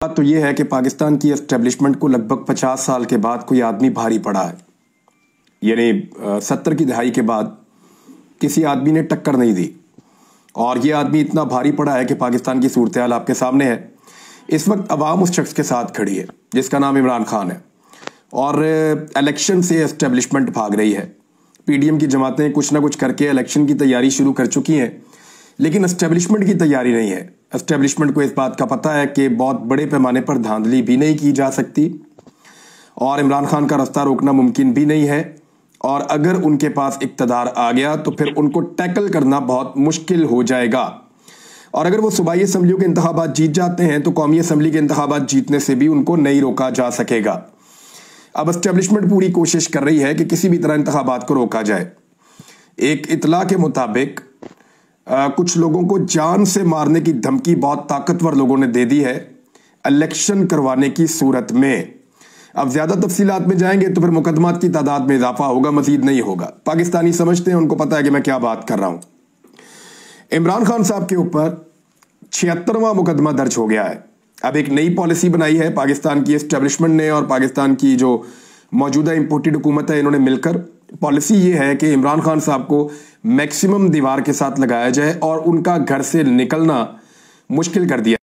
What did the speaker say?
बात तो यह है कि पाकिस्तान की एस्टेब्लिशमेंट को लगभग 50 साल के बाद कोई आदमी भारी पड़ा है। यानी 70 की दहाई के बाद किसी आदमी ने टक्कर नहीं दी और ये आदमी इतना भारी पड़ा है कि पाकिस्तान की सूरत हाल आपके सामने है। इस वक्त अवाम उस शख्स के साथ खड़ी है जिसका नाम इमरान खान है और इलेक्शन से एस्टेब्लिशमेंट भाग रही है। पीडीएम की जमातें कुछ ना कुछ करके इलेक्शन की तैयारी शुरू कर चुकी हैं, लेकिन एस्टेब्लिशमेंट की तैयारी नहीं है। एस्टेब्लिशमेंट को इस बात का पता है कि बहुत बड़े पैमाने पर धांधली भी नहीं की जा सकती और इमरान खान का रास्ता रोकना मुमकिन भी नहीं है, और अगर उनके पास इक्तदार आ गया तो फिर उनको टैकल करना बहुत मुश्किल हो जाएगा। और अगर वो सूबाई असम्बलियों के इंतखाबात जीत जाते हैं तो कौमी असम्बली के इंतखाबात जीतने से भी उनको नहीं रोका जा सकेगा। अब एस्टेब्लिशमेंट पूरी कोशिश कर रही है कि किसी भी तरह इंतखाबात को रोका जाए। एक इतला के मुताबिक कुछ लोगों को जान से मारने की धमकी बहुत ताकतवर लोगों ने दे दी है इलेक्शन करवाने की सूरत में। अब ज्यादा तफसीलात में जाएंगे तो फिर मुकदमात की तादाद में इजाफा होगा, मजीद नहीं होगा। पाकिस्तानी समझते हैं, उनको पता है कि मैं क्या बात कर रहा हूं। इमरान खान साहब के ऊपर 76वां मुकदमा दर्ज हो गया है। अब एक नई पॉलिसी बनाई है पाकिस्तान की एस्टेब्लिशमेंट ने और पाकिस्तान की जो मौजूदा इंपोर्टेड हुकूमत है, इन्होंने मिलकर पॉलिसी ये है कि इमरान खान साहब को मैक्सिमम दीवार के साथ लगाया जाए और उनका घर से निकलना मुश्किल कर दिया।